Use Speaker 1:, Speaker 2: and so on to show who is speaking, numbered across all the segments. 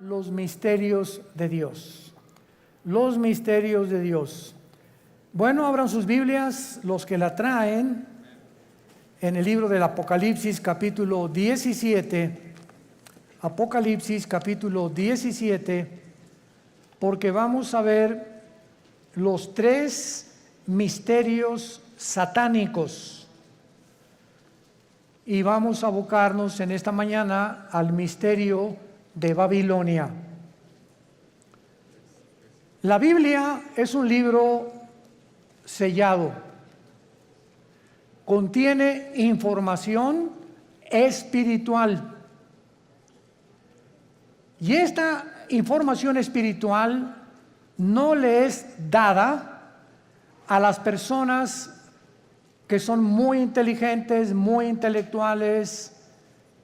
Speaker 1: Los misterios de Dios. Los misterios de Dios. Bueno, abran sus Biblias, los que la traen, en el libro del Apocalipsis, capítulo 17. Apocalipsis, capítulo 17, porque vamos a ver los tres misterios satánicos. Y vamos a abocarnos en esta mañana al misterio de Babilonia. La Biblia es un libro sellado. Contiene información espiritual. Y esta información espiritual no le es dada a las personas que son muy inteligentes, muy intelectuales,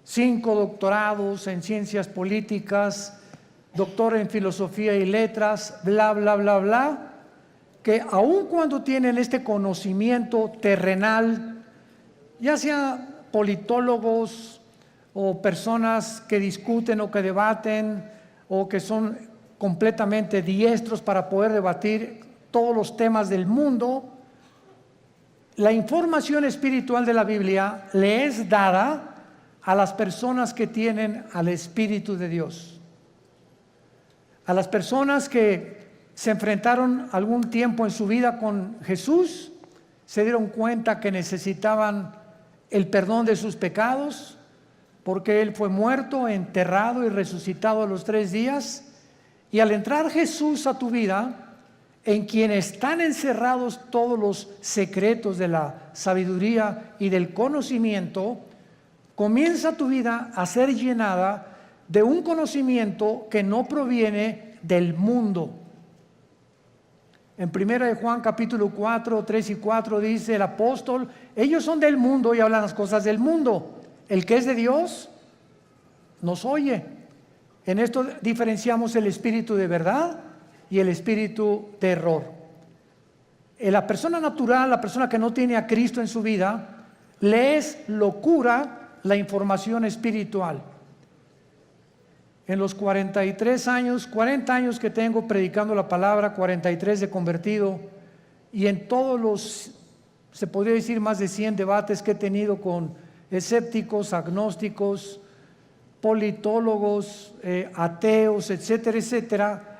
Speaker 1: 5 doctorados en ciencias políticas, doctor en filosofía y letras, bla, bla, bla, bla, que aun cuando tienen este conocimiento terrenal, ya sea politólogos o personas que discuten o que debaten o que son completamente diestros para poder debatir todos los temas del mundo, la información espiritual de la Biblia le es dada a las personas que tienen al Espíritu de Dios, a las personas que se enfrentaron algún tiempo en su vida con Jesús, se dieron cuenta que necesitaban el perdón de sus pecados, porque Él fue muerto, enterrado y resucitado a los 3 días, y al entrar Jesús a tu vida, en quien están encerrados todos los secretos de la sabiduría y del conocimiento, comienza tu vida a ser llenada de un conocimiento que no proviene del mundo. En 1 de Juan capítulo 4, 3 y 4 dice el apóstol: ellos son del mundo y hablan las cosas del mundo. El que es de Dios nos oye. En esto diferenciamos el espíritu de verdad y el espíritu de error. La persona natural, la persona que no tiene a Cristo en su vida, le es locura la información espiritual. En los 40 años que tengo predicando la palabra, 43 de convertido, y en todos los, se podría decir, más de 100 debates que he tenido con escépticos, agnósticos, politólogos, ateos, etcétera, etcétera,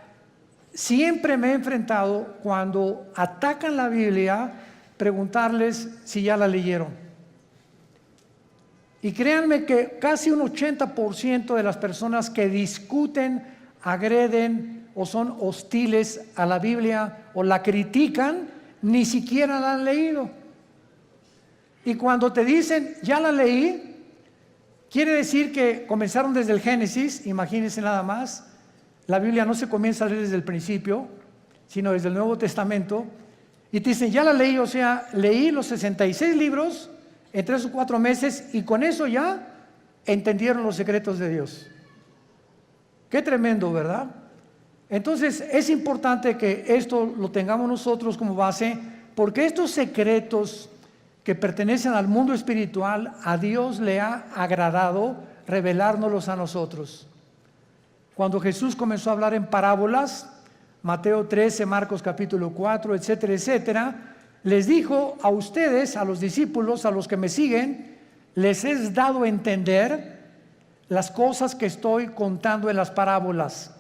Speaker 1: siempre me he enfrentado, cuando atacan la Biblia, preguntarles si ya la leyeron. Y créanme que casi un 80% de las personas que discuten, agreden o son hostiles a la Biblia o la critican, ni siquiera la han leído. Y cuando te dicen, ya la leí, quiere decir que comenzaron desde el Génesis. Imagínense nada más. La Biblia no se comienza a leer desde el principio, sino desde el Nuevo Testamento. Y te dicen, ya la leí, o sea, leí los 66 libros en 3 o 4 meses, y con eso ya entendieron los secretos de Dios. Qué tremendo, ¿verdad? Entonces es importante que esto lo tengamos nosotros como base, porque estos secretos que pertenecen al mundo espiritual, a Dios le ha agradado revelárnoslos a nosotros. Cuando Jesús comenzó a hablar en parábolas, Mateo 13, Marcos capítulo 4, etcétera, etcétera, les dijo a ustedes, a los discípulos, a los que me siguen, les es dado entender las cosas que estoy contando en las parábolas.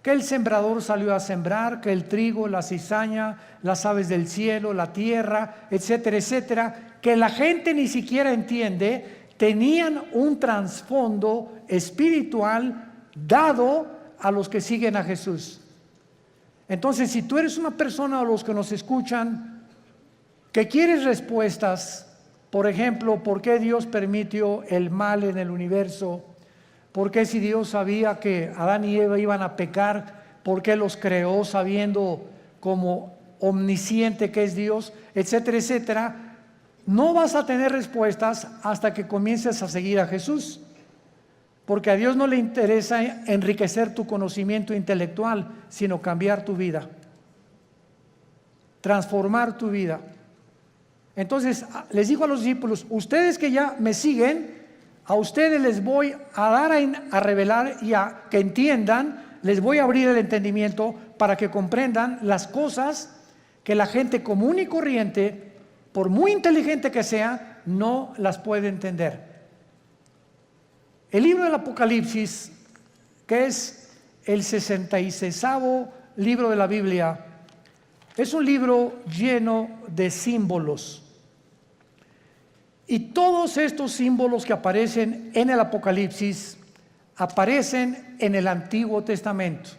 Speaker 1: Que el sembrador salió a sembrar, que el trigo, la cizaña, las aves del cielo, la tierra, etcétera, etcétera, que la gente ni siquiera entiende, tenían un trasfondo espiritual dado a los que siguen a Jesús. Entonces, si tú eres una persona, o los que nos escuchan, que quieres respuestas, por ejemplo, ¿por qué Dios permitió el mal en el universo? ¿Por qué, si Dios sabía que Adán y Eva iban a pecar, por qué los creó sabiendo como omnisciente que es Dios, etcétera, etcétera? No vas a tener respuestas hasta que comiences a seguir a Jesús, porque a Dios no le interesa enriquecer tu conocimiento intelectual, sino cambiar tu vida, transformar tu vida. Entonces les dijo a los discípulos: ustedes que ya me siguen, a ustedes les voy a dar a revelar y a que entiendan, les voy a abrir el entendimiento para que comprendan las cosas que la gente común y corriente, por muy inteligente que sea, no las puede entender. El libro del Apocalipsis, que es el 66º libro de la Biblia, es un libro lleno de símbolos. Y todos estos símbolos que aparecen en el Apocalipsis aparecen en el Antiguo Testamento.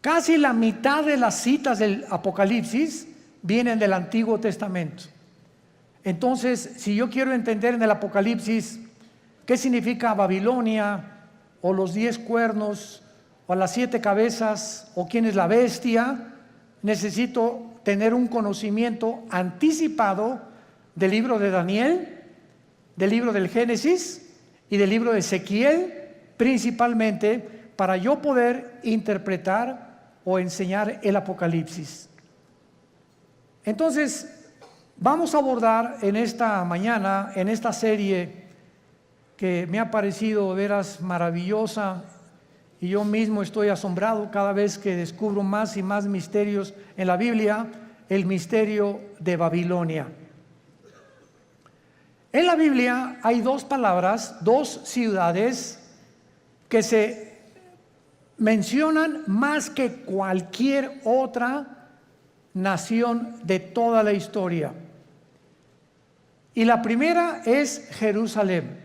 Speaker 1: Casi la mitad de las citas del Apocalipsis vienen del Antiguo Testamento. Entonces, si yo quiero entender en el Apocalipsis qué significa Babilonia, o los 10 cuernos, o las 7 cabezas, o quién es la bestia, necesito tener un conocimiento anticipado del libro de Daniel, del libro del Génesis y del libro de Ezequiel, principalmente para yo poder interpretar o enseñar el Apocalipsis. Entonces, vamos a abordar en esta mañana, en esta serie que me ha parecido de veras maravillosa, y yo mismo estoy asombrado cada vez que descubro más y más misterios en la Biblia, el misterio de Babilonia. En la Biblia hay 2 palabras, 2 ciudades que se mencionan más que cualquier otra nación de toda la historia. Y la primera es Jerusalén.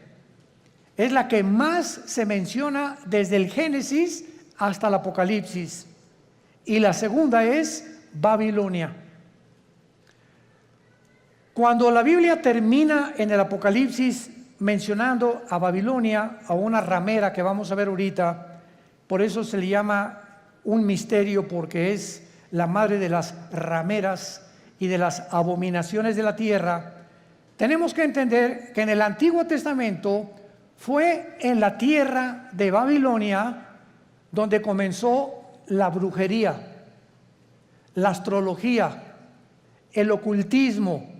Speaker 1: Es la que más se menciona desde el Génesis hasta el Apocalipsis. Y la segunda es Babilonia. Cuando la Biblia termina en el Apocalipsis mencionando a Babilonia, a una ramera que vamos a ver ahorita, por eso se le llama un misterio, porque es la madre de las rameras y de las abominaciones de la tierra. Tenemos que entender que en el Antiguo Testamento fue en la tierra de Babilonia donde comenzó la brujería, la astrología, el ocultismo,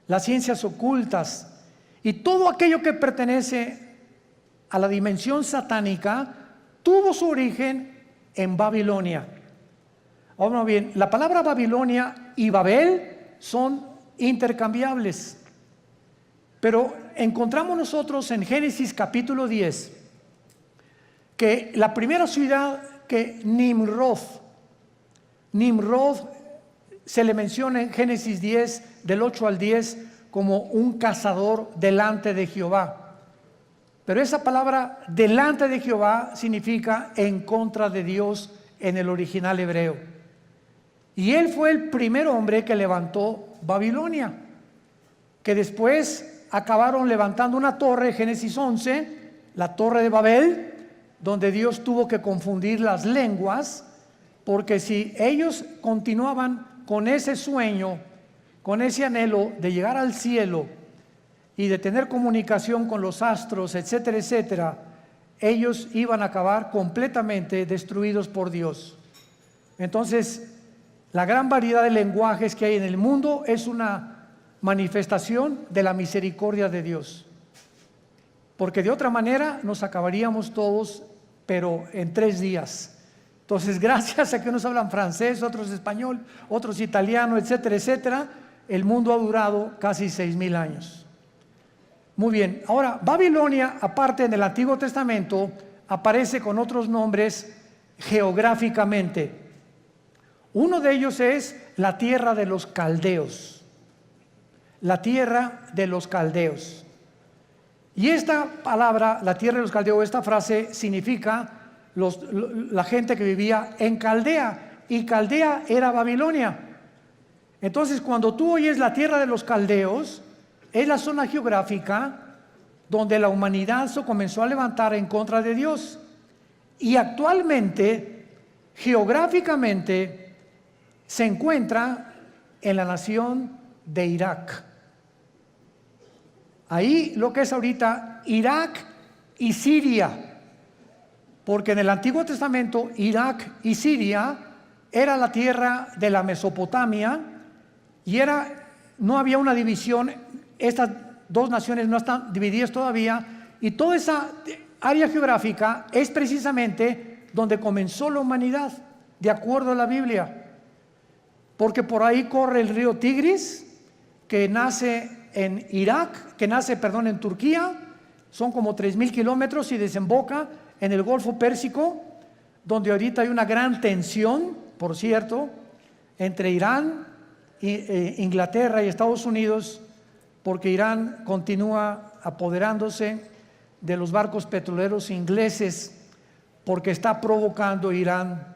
Speaker 1: las ciencias ocultas y todo aquello que pertenece a la dimensión satánica tuvo su origen en Babilonia. Ahora bien, la palabra Babilonia y Babel son intercambiables, pero encontramos nosotros en Génesis capítulo 10 que la primera ciudad que Nimrod se le menciona en Génesis 10 del 8 al 10 como un cazador delante de Jehová. Pero esa palabra delante de Jehová significa en contra de Dios en el original hebreo. Y él fue el primer hombre que levantó Babilonia, que después acabaron levantando una torre, Génesis 11, la torre de Babel, donde Dios tuvo que confundir las lenguas, porque si ellos continuaban con ese sueño, con ese anhelo de llegar al cielo y de tener comunicación con los astros, etcétera, etcétera, ellos iban a acabar completamente destruidos por Dios. Entonces, la gran variedad de lenguajes que hay en el mundo es una manifestación de la misericordia de Dios, porque de otra manera nos acabaríamos todos, pero en 3 días. Entonces, gracias a que unos hablan francés, otros español, otros italiano, etcétera, etcétera, el mundo ha durado casi 6,000 años. Muy bien, ahora Babilonia, aparte en el Antiguo Testamento, aparece con otros nombres geográficamente. Uno de ellos es la tierra de los caldeos. La tierra de los caldeos. Y esta palabra, la tierra de los caldeos, esta frase significa la gente que vivía en Caldea, y Caldea era Babilonia. Entonces, cuando tú oyes la tierra de los caldeos, es la zona geográfica donde la humanidad se comenzó a levantar en contra de Dios. Y actualmente, geográficamente, se encuentra en la nación de Irak. Ahí lo que es ahorita Irak y Siria. Porque en el Antiguo Testamento Irak y Siria era la tierra de la Mesopotamia y no había una división, estas 2 naciones no están divididas todavía, Y toda esa área geográfica es precisamente donde comenzó la humanidad, de acuerdo a la Biblia. Porque por ahí corre el río Tigris, que nace en Irak, en Turquía, son como 3,000 kilómetros y desemboca en el Golfo Pérsico, donde ahorita hay una gran tensión, por cierto, entre Irán, Inglaterra y Estados Unidos, porque Irán continúa apoderándose de los barcos petroleros ingleses, porque está provocando Irán.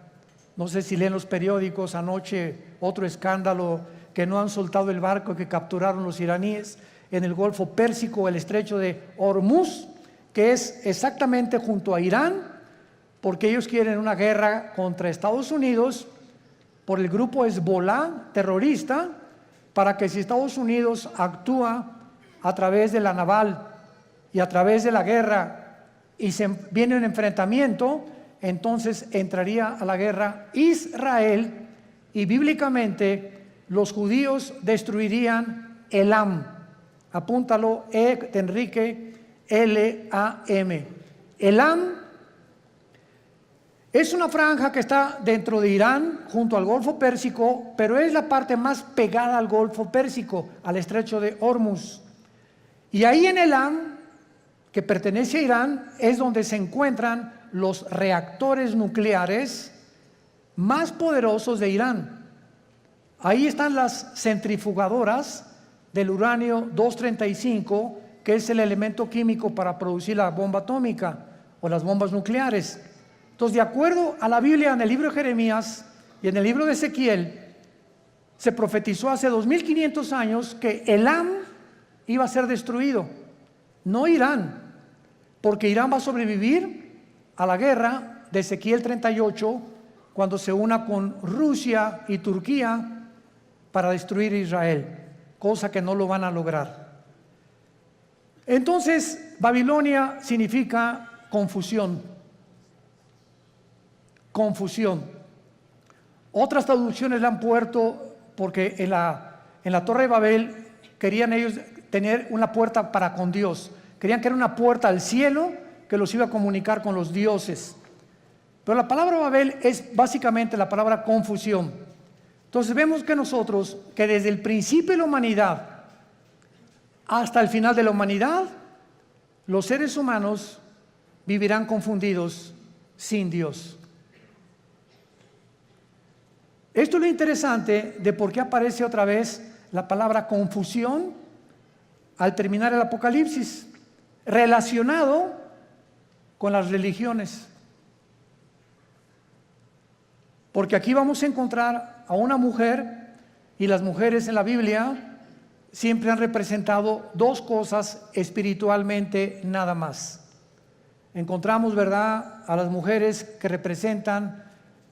Speaker 1: No sé si leen los periódicos, anoche otro escándalo, que no han soltado el barco que capturaron los iraníes en el Golfo Pérsico, el estrecho de Hormuz, que es exactamente junto a Irán, porque ellos quieren una guerra contra Estados Unidos por el grupo Hezbollah terrorista, para que si Estados Unidos actúa a través de la naval y a través de la guerra y se viene un enfrentamiento, entonces entraría a la guerra Israel, y bíblicamente los judíos destruirían Elam. Apúntalo, de Enrique, L-A-M. Elam es una franja que está dentro de Irán, junto al Golfo Pérsico, pero es la parte más pegada al Golfo Pérsico, al estrecho de Hormuz. Y ahí en Elam, que pertenece a Irán, es donde se encuentran los reactores nucleares más poderosos de Irán. Ahí están las centrifugadoras del uranio 235, que es el elemento químico para producir la bomba atómica o las bombas nucleares. Entonces, de acuerdo a la Biblia, en el libro de Jeremías y en el libro de Ezequiel, se profetizó hace 2500 años que Elam iba a ser destruido, no Irán, porque Irán va a sobrevivir a la guerra de Ezequiel 38 cuando se una con Rusia y Turquía para destruir Israel, cosa que no lo van a lograr. Entonces, Babilonia significa confusión. Confusión. Otras traducciones la han puesto porque en la Torre de Babel querían ellos tener una puerta para con Dios. Querían que era una puerta al cielo que los iba a comunicar con los dioses. Pero la palabra Babel es básicamente la palabra confusión. Entonces vemos que nosotros, que desde el principio de la humanidad hasta el final de la humanidad, los seres humanos vivirán confundidos sin Dios. Esto es lo interesante de por qué aparece otra vez la palabra confusión al terminar el Apocalipsis, relacionado con las religiones. Porque aquí vamos a encontrar a una mujer, y las mujeres en la Biblia siempre han representado dos cosas espiritualmente nada más. Encontramos, ¿verdad?, a las mujeres que representan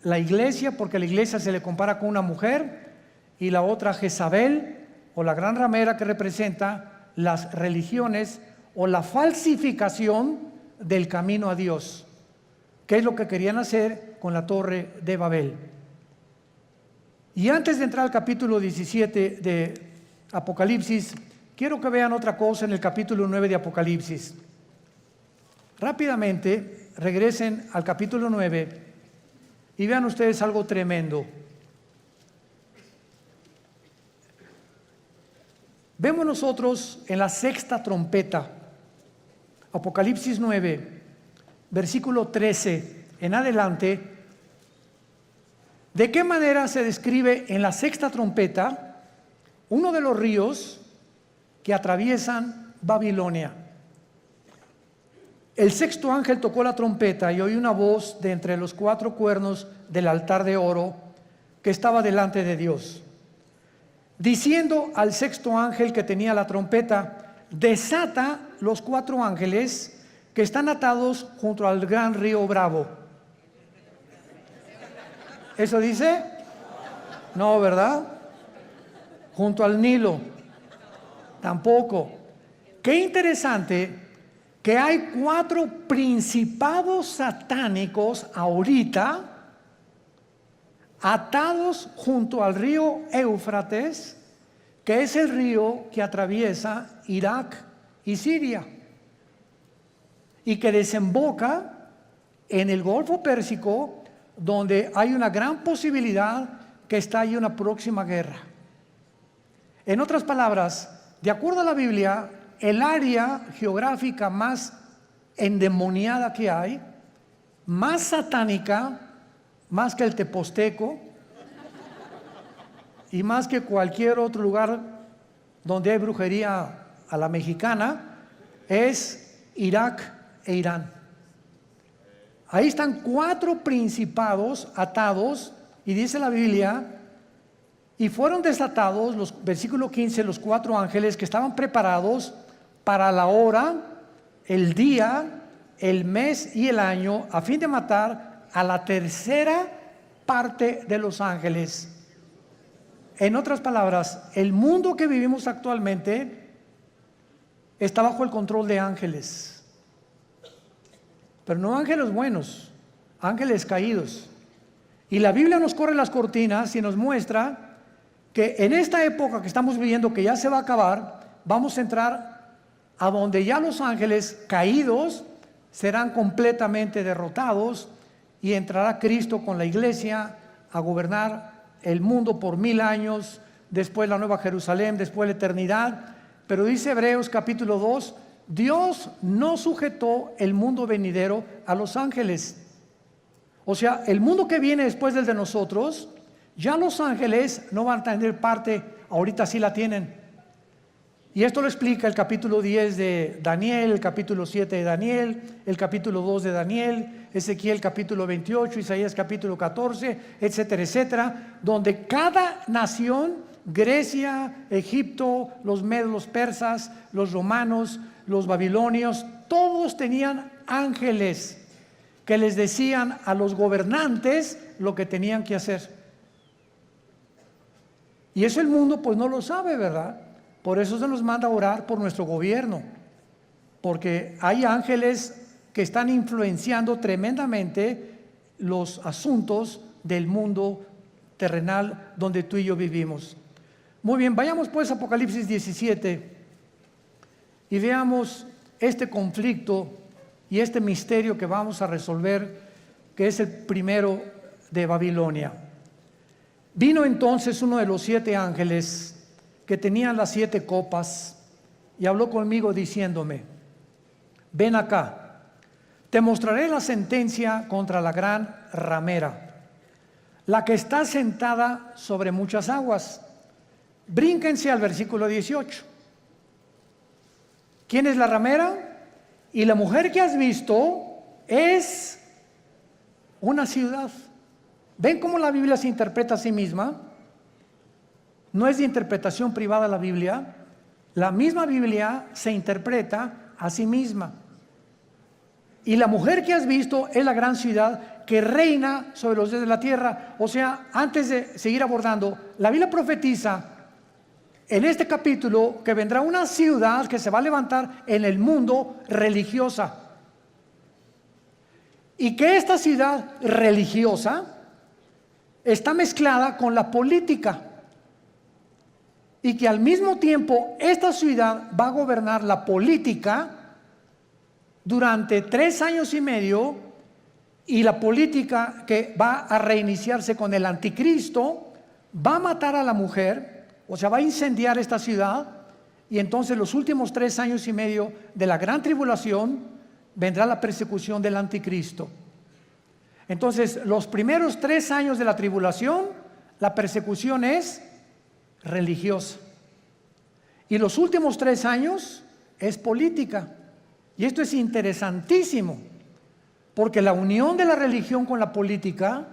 Speaker 1: la iglesia, porque la iglesia se le compara con una mujer, y la otra Jezabel, o la gran ramera, que representa las religiones o la falsificación del camino a Dios, que es lo que querían hacer con la Torre de Babel. Y antes de entrar al capítulo 17 de Apocalipsis, quiero que vean otra cosa en el capítulo 9 de Apocalipsis. Rápidamente regresen al capítulo 9 y vean ustedes algo tremendo. Vemos nosotros en la sexta trompeta, Apocalipsis 9, versículo 13 en adelante, de qué manera se describe en la sexta trompeta uno de los ríos que atraviesan Babilonia. El sexto ángel tocó la trompeta y oí una voz de entre los cuatro cuernos del altar de oro que estaba delante de Dios, diciendo al sexto ángel que tenía la trompeta: desata los cuatro ángeles que están atados junto al gran río Bravo. ¿Eso dice? No, ¿verdad? Junto al Nilo. Tampoco. Qué interesante que hay cuatro principados satánicos ahorita atados junto al río Éufrates, que es el río que atraviesa Irak y Siria. y que desemboca en el Golfo Pérsico, donde hay una gran posibilidad que estalle una próxima guerra. En otras palabras, de acuerdo a la Biblia, el área geográfica más endemoniada que hay, más satánica, más que el Teposteco y más que cualquier otro lugar donde hay brujería a la mexicana, es Irak e Irán. Ahí están 4 principados atados, y dice la Biblia, y fueron desatados, versículo 15, los 4 ángeles que estaban preparados para la hora, el día, el mes y el año, a fin de matar a la tercera parte de los ángeles. En otras palabras, el mundo que vivimos actualmente está bajo el control de ángeles, pero no ángeles buenos, ángeles caídos. Y la Biblia nos corre las cortinas y nos muestra que en esta época que estamos viviendo, que ya se va a acabar, vamos a entrar a donde ya los ángeles caídos serán completamente derrotados, y entrará Cristo con la iglesia a gobernar el mundo por 1000 años, después la Nueva Jerusalén, después la eternidad. Pero dice Hebreos capítulo 2, Dios no sujetó el mundo venidero a los ángeles. O sea, el mundo que viene después del de nosotros, ya los ángeles no van a tener parte, ahorita sí la tienen. Y esto lo explica el capítulo 10 de Daniel, el capítulo 7 de Daniel, el capítulo 2 de Daniel, Ezequiel capítulo 28, Isaías capítulo 14, etcétera, etcétera, donde cada nación, Grecia, Egipto, los medos, los persas, los romanos, los babilonios, todos tenían ángeles que les decían a los gobernantes lo que tenían que hacer. Y eso el mundo pues no lo sabe, ¿verdad? Por eso se nos manda a orar por nuestro gobierno, porque hay ángeles que están influenciando tremendamente los asuntos del mundo terrenal donde tú y yo vivimos. Muy bien, vayamos pues a Apocalipsis 17 y veamos este conflicto y este misterio que vamos a resolver, que es el primero de Babilonia. Vino entonces uno de los 7 ángeles que tenían las 7 copas y habló conmigo diciéndome: ven acá, te mostraré la sentencia contra la gran ramera, la que está sentada sobre muchas aguas. Brínquense al versículo 18. ¿Quién es la ramera? Y la mujer que has visto es una ciudad. ¿Ven cómo la Biblia se interpreta a sí misma? No es de interpretación privada la Biblia. La misma Biblia se interpreta a sí misma. Y la mujer que has visto es la gran ciudad que reina sobre los dioses de la tierra. O sea, antes de seguir abordando, la Biblia profetiza en este capítulo que vendrá una ciudad que se va a levantar en el mundo religiosa. Y que esta ciudad religiosa está mezclada con la política. Y que al mismo tiempo esta ciudad va a gobernar la política durante 3 años y medio, y la política que va a reiniciarse con el anticristo va a matar a la mujer, o sea, va a incendiar esta ciudad, y entonces los últimos 3 años y medio de la gran tribulación vendrá la persecución del anticristo. Entonces, los primeros 3 años de la tribulación, la persecución es religiosa. Y los últimos 3 años es política. Y esto es interesantísimo, porque la unión de la religión con la política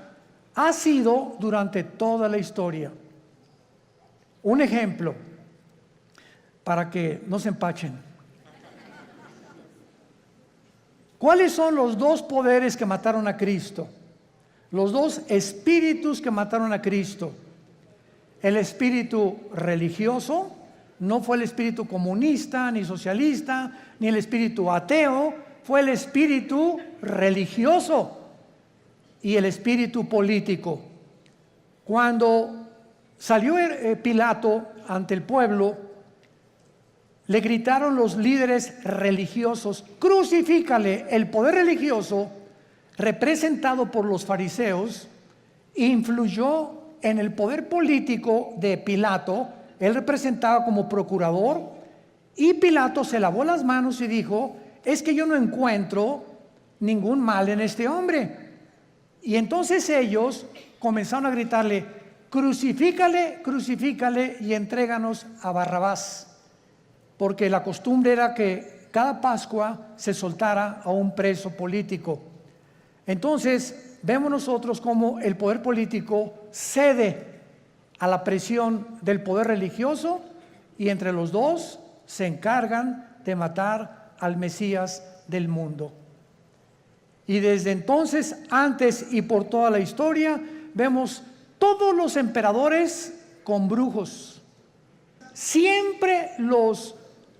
Speaker 1: ha sido durante toda la historia. Un ejemplo, para que no se empachen. ¿Cuáles son los 2 poderes que mataron a Cristo? Los 2 espíritus que mataron a Cristo. El espíritu religioso, no fue el espíritu comunista, ni socialista, ni el espíritu ateo, fue el espíritu religioso y el espíritu político. Cuando salió Pilato ante el pueblo le gritaron los líderes religiosos: crucifícale. El poder religioso, representado por los fariseos, influyó en el poder político de Pilato. Él representaba como procurador, y Pilato se lavó las manos y dijo: es que yo no encuentro ningún mal en este hombre. Y entonces ellos comenzaron a gritarle: crucifícale, crucifícale y entréganos a Barrabás. Porque la costumbre era que cada Pascua se soltara a un preso político. Entonces vemos nosotros cómo el poder político cede a la presión del poder religioso, y entre los dos se encargan de matar al Mesías del mundo. Y desde entonces, antes y por toda la historia, vemos todos los emperadores con brujos. Siempre los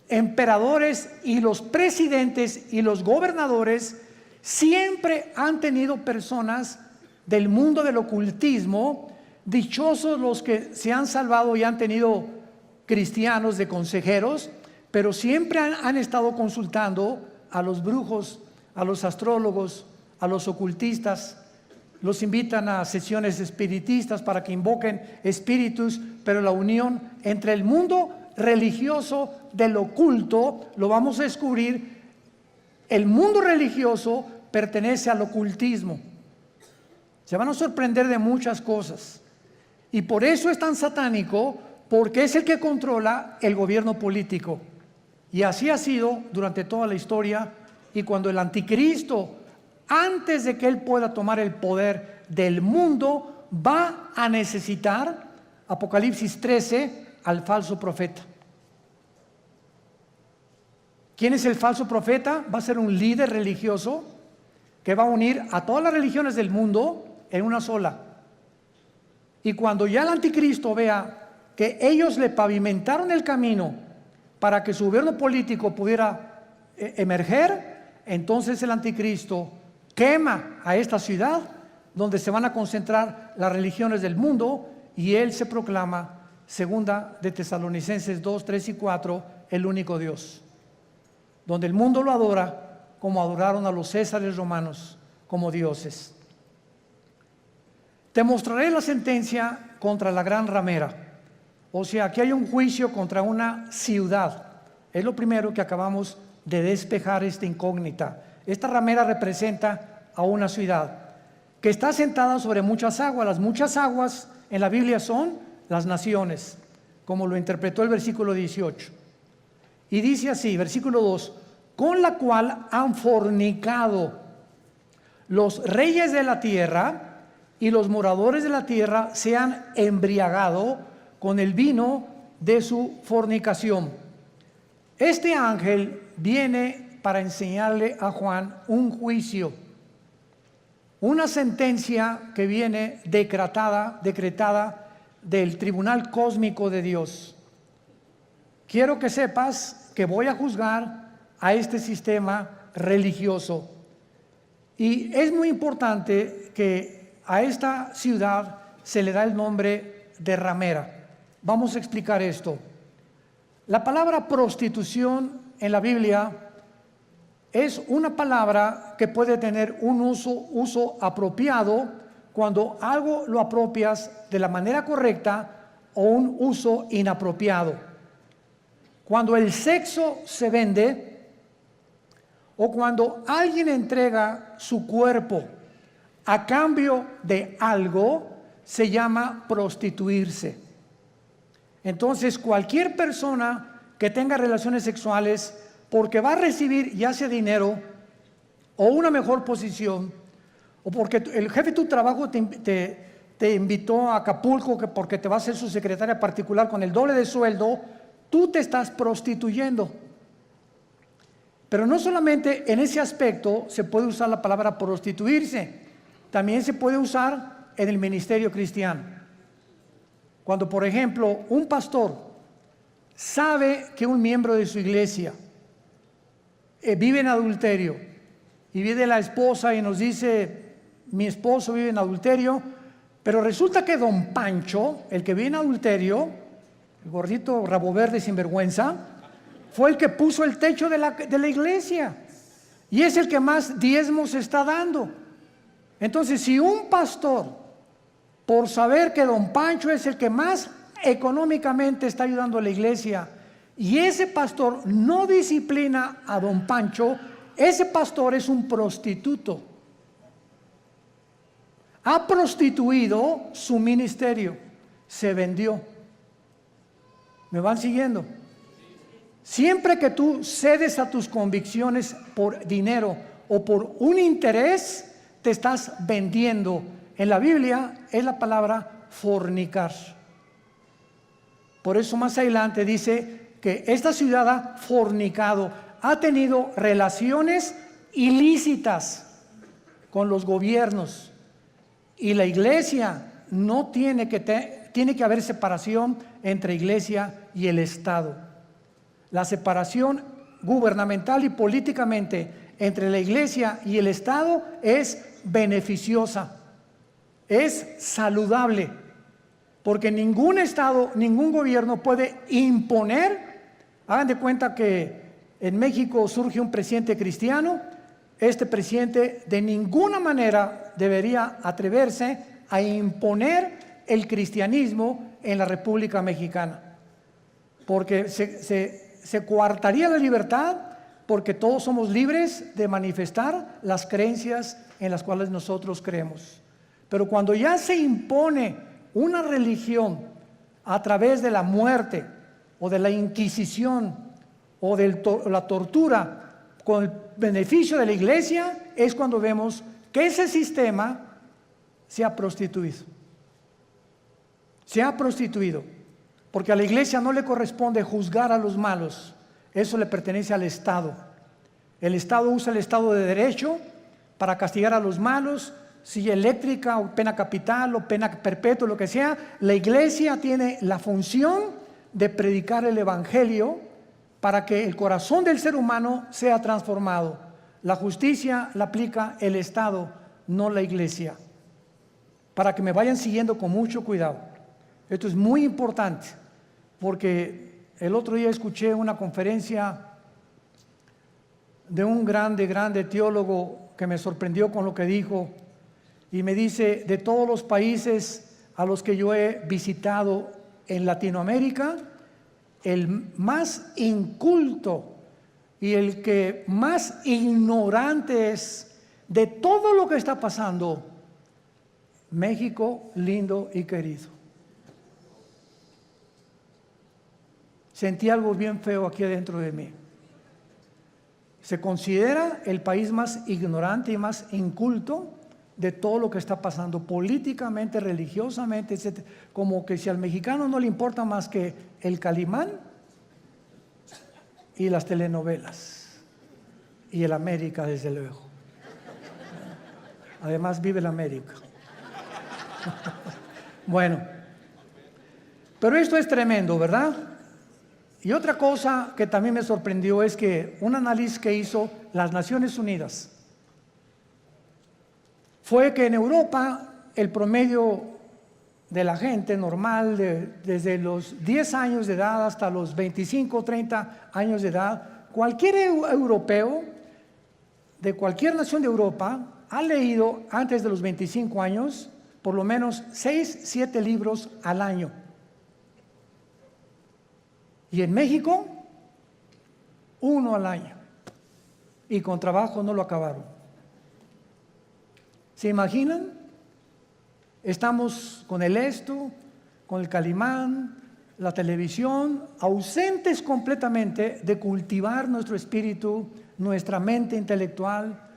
Speaker 1: emperadores y los presidentes y los gobernadores siempre han tenido personas del mundo del ocultismo. Dichosos los que se han salvado y han tenido cristianos de consejeros, pero siempre han estado consultando a los brujos, a los astrólogos, a los ocultistas. Los invitan a sesiones espiritistas para que invoquen espíritus, pero la unión entre el mundo religioso del oculto, lo vamos a descubrir. El mundo religioso pertenece al ocultismo. Se van a sorprender de muchas cosas, y por eso es tan satánico, porque es el que controla el gobierno político. Y así ha sido durante toda la historia. Y cuando el anticristo, antes de que él pueda tomar el poder del mundo, va a necesitar, Apocalipsis 13, al falso profeta. ¿Quién es el falso profeta? Va a ser un líder religioso que va a unir a todas las religiones del mundo en una sola. Y cuando ya el anticristo vea que ellos le pavimentaron el camino para que su gobierno político pudiera emerger, entonces el anticristo quema a esta ciudad donde se van a concentrar las religiones del mundo, y él se proclama, segunda de Tesalonicenses 2, 3 y 4, el único Dios, donde el mundo lo adora como adoraron a los césares romanos como dioses. Te mostraré la sentencia contra la gran ramera. O sea, aquí hay un juicio contra una ciudad. Es lo primero que acabamos de despejar, esta incógnita. Esta ramera representa a una ciudad que está sentada sobre muchas aguas. Las muchas aguas en la Biblia son las naciones, como lo interpretó el versículo 18. Y dice así, versículo 2: con la cual han fornicado los reyes de la tierra, y los moradores de la tierra se han embriagado con el vino de su fornicación. Este ángel viene para enseñarle a Juan un juicio, una sentencia que viene decretada del tribunal cósmico de Dios. Quiero que sepas que voy a juzgar a este sistema religioso, y es muy importante que a esta ciudad se le da el nombre de ramera. Vamos a explicar esto. La palabra prostitución en la Biblia es una palabra que puede tener un uso apropiado cuando algo lo apropias de la manera correcta, o un uso inapropiado. Cuando el sexo se vende, o cuando alguien entrega su cuerpo a cambio de algo, se llama prostituirse. Entonces, cualquier persona que tenga relaciones sexuales porque va a recibir ya sea dinero o una mejor posición, o porque el jefe de tu trabajo te invitó a Acapulco porque te va a ser su secretaria particular con el doble de sueldo, tú te estás prostituyendo. Pero no solamente en ese aspecto se puede usar la palabra prostituirse, también se puede usar en el ministerio cristiano. Cuando, por ejemplo, un pastor sabe que un miembro de su iglesia vive en adulterio, y viene la esposa y nos dice: mi esposo vive en adulterio, pero resulta que don Pancho, el que vive en adulterio, el gordito rabo verde sinvergüenza, fue el que puso el techo de la iglesia y es el que más diezmos está dando. Entonces, si un pastor, por saber que don Pancho es el que más económicamente está ayudando a la iglesia, y ese pastor no disciplina a don Pancho, ese pastor es un prostituto. Ha prostituido su ministerio, se vendió. ¿Me van siguiendo? Siempre que tú cedes a tus convicciones por dinero o por un interés, te estás vendiendo. En la Biblia es la palabra fornicar. Por eso más adelante dice que esta ciudad ha fornicado, ha tenido relaciones ilícitas con los gobiernos. Y la iglesia no tiene que haber separación entre iglesia y el Estado. La separación gubernamental y políticamente entre la iglesia y el Estado es beneficiosa, es saludable, porque ningún Estado, ningún gobierno puede imponer. Hagan de cuenta que en México surge un presidente cristiano. Este presidente de ninguna manera debería atreverse a imponer el cristianismo en la República Mexicana, porque se coartaría la libertad, porque todos somos libres de manifestar las creencias en las cuales nosotros creemos. Pero cuando ya se impone una religión a través de la muerte o de la Inquisición o de la tortura con el beneficio de la iglesia, es cuando vemos que ese sistema se ha prostituido. Se ha prostituido, porque a la iglesia no le corresponde juzgar a los malos, eso le pertenece al Estado. El Estado usa el Estado de Derecho para castigar a los malos, silla eléctrica o pena capital o pena perpetua, lo que sea. La iglesia tiene la función de predicar el Evangelio para que el corazón del ser humano sea transformado. La justicia la aplica el Estado, no la iglesia. Para que me vayan siguiendo con mucho cuidado. Esto es muy importante, porque el otro día escuché una conferencia de un grande teólogo que me sorprendió con lo que dijo, y me dice: de todos los países a los que yo he visitado en Latinoamérica, el más inculto y el que más ignorante es de todo lo que está pasando, México lindo y querido. Sentí algo bien feo aquí adentro de mí. Se considera el país más ignorante y más inculto de todo lo que está pasando políticamente, religiosamente, etc. Como que si al mexicano no le importa más que el Calimán y las telenovelas y el América, desde luego. Además vive el América. Bueno, pero esto es tremendo, ¿verdad? Y otra cosa que también me sorprendió es que un análisis que hizo las Naciones Unidas fue que en Europa el promedio de la gente normal, desde los 10 años de edad hasta los 25 o 30 años de edad, cualquier europeo de cualquier nación de Europa ha leído antes de los 25 años por lo menos 6, 7 libros al año. Y en México, 1 al año. Y con trabajo no lo acabaron. ¿Se imaginan? Estamos con el esto, con el Calimán, la televisión, ausentes completamente de cultivar nuestro espíritu, nuestra mente intelectual.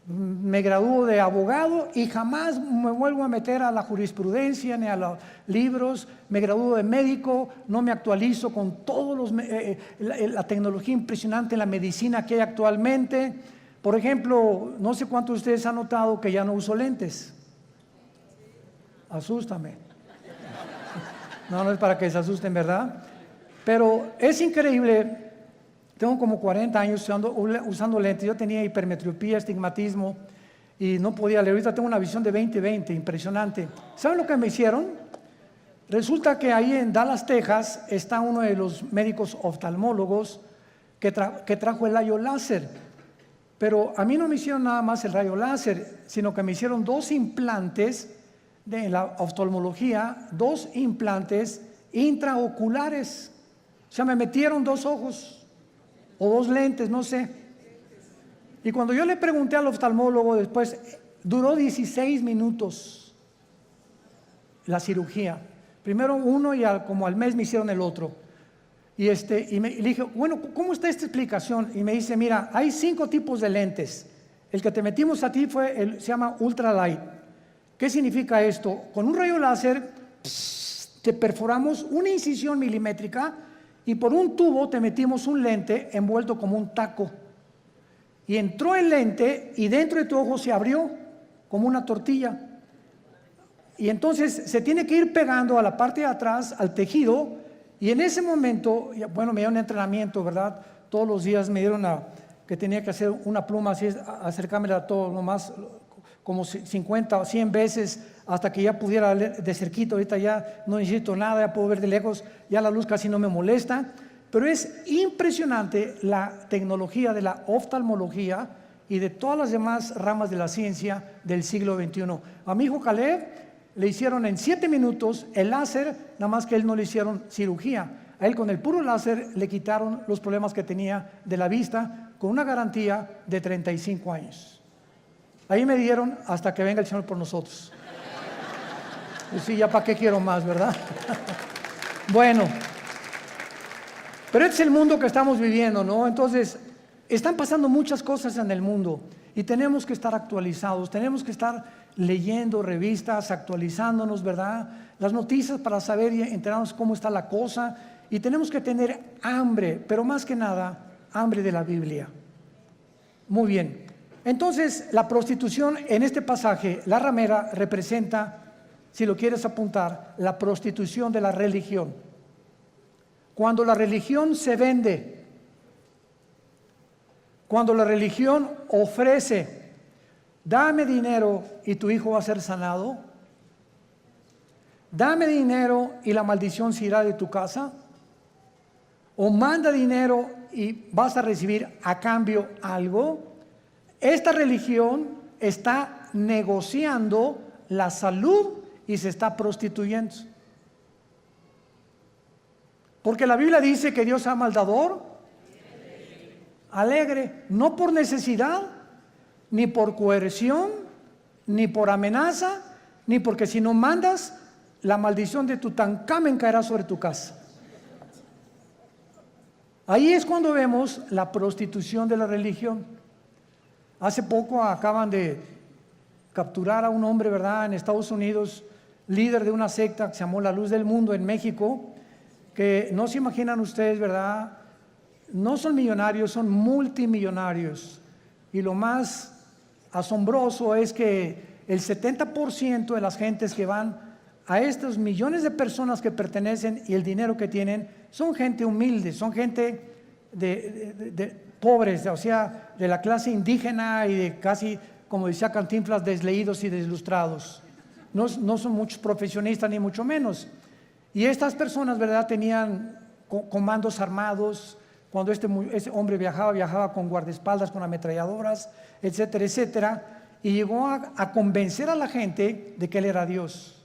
Speaker 1: Me gradúo de abogado y jamás me vuelvo a meter a la jurisprudencia ni a los libros. Me gradúo de médico, no me actualizo con todos la tecnología impresionante en la medicina que hay actualmente. Por ejemplo, no sé cuántos de ustedes han notado que ya no uso lentes. Asústame. No es para que se asusten, ¿verdad? Pero es increíble. Tengo como 40 años usando lentes. Yo tenía hipermetropía, estigmatismo y no podía leer. Ahorita tengo una visión de 20/20, impresionante. ¿Saben lo que me hicieron? Resulta que ahí en Dallas, Texas, está uno de los médicos oftalmólogos que trajo el rayo láser. Pero a mí no me hicieron nada más el rayo láser, sino que me hicieron 2 implantes de la oftalmología, 2 implantes intraoculares. O sea, me metieron 2 ojos o 2 lentes, no sé. Y cuando yo le pregunté al oftalmólogo después, duró 16 minutos la cirugía. Primero uno y como al mes me hicieron el otro. Y le dije, bueno, ¿cómo está esta explicación? Y me dice, mira, hay 5 tipos de lentes. El que te metimos a ti se llama ultralight. ¿Qué significa esto? Con un rayo láser te perforamos una incisión milimétrica y por un tubo te metimos un lente envuelto como un taco. Y entró el lente y dentro de tu ojo se abrió como una tortilla. Y entonces se tiene que ir pegando a la parte de atrás, al tejido. Y en ese momento, bueno, me dieron entrenamiento, ¿verdad? Todos los días me dieron que tenía que hacer una pluma así, acercármela a todo, nomás como 50 o 100 veces hasta que ya pudiera ver de cerquito. Ahorita ya no necesito nada, ya puedo ver de lejos, ya la luz casi no me molesta. Pero es impresionante la tecnología de la oftalmología y de todas las demás ramas de la ciencia del siglo XXI. A mi hijo Caleb le hicieron en 7 minutos el láser, nada más que a él no le hicieron cirugía. A él con el puro láser le quitaron los problemas que tenía de la vista con una garantía de 35 años. Ahí me dieron hasta que venga el Señor por nosotros. Y sí, ya para qué quiero más, ¿verdad? Bueno, pero este es el mundo que estamos viviendo, ¿no? Entonces, están pasando muchas cosas en el mundo y tenemos que estar actualizados, tenemos que estar leyendo revistas, actualizándonos, ¿verdad? Las noticias para saber y enterarnos cómo está la cosa. Y tenemos que tener hambre, pero más que nada, hambre de la Biblia. Muy bien. Entonces, la prostitución en este pasaje, la ramera representa, si lo quieres apuntar, la prostitución de la religión. Cuando la religión se vende, cuando la religión ofrece, dame dinero y tu hijo va a ser sanado. Dame dinero y la maldición se irá de tu casa. O manda dinero y vas a recibir a cambio algo. Esta religión está negociando la salud y se está prostituyendo. Porque la Biblia dice que Dios ama al dador alegre, no por necesidad, ni por coerción, ni por amenaza, ni porque si no mandas, la maldición de Tutankamén caerá sobre tu casa. Ahí es cuando vemos la prostitución de la religión. Hace poco acaban de capturar a un hombre, ¿verdad?, en Estados Unidos, líder de una secta que se llamó La Luz del Mundo en México, que no se imaginan ustedes, ¿verdad? No son millonarios, son multimillonarios. Y lo más asombroso es que el 70% de las gentes que van a estos millones de personas que pertenecen y el dinero que tienen son gente humilde, son gente de pobres, o sea, de la clase indígena y de casi, como decía Cantinflas, desleídos y deslustrados. No son muchos profesionistas ni mucho menos. Y estas personas, ¿verdad?, tenían comandos armados. Cuando ese hombre viajaba con guardaespaldas, con ametralladoras, etcétera, etcétera. Y llegó a convencer a la gente de que él era Dios.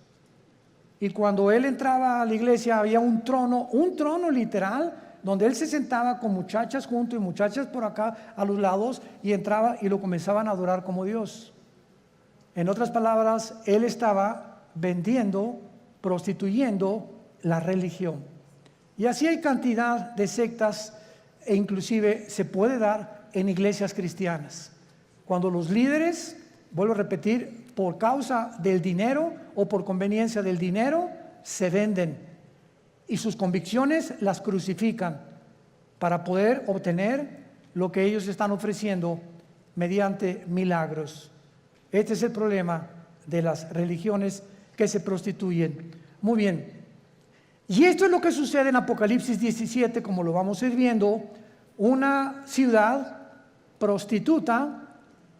Speaker 1: Y cuando él entraba a la iglesia había un trono literal, donde él se sentaba con muchachas junto y muchachas por acá a los lados, y entraba y lo comenzaban a adorar como Dios. En otras palabras, él estaba vendiendo, prostituyendo la religión. Y así hay cantidad de sectas, e inclusive se puede dar en iglesias cristianas. Cuando los líderes, vuelvo a repetir, por causa del dinero o por conveniencia del dinero, se venden y sus convicciones las crucifican para poder obtener lo que ellos están ofreciendo mediante milagros. Este es el problema de las religiones que se prostituyen. Muy bien. Y esto es lo que sucede en Apocalipsis 17, como lo vamos a ir viendo, una ciudad prostituta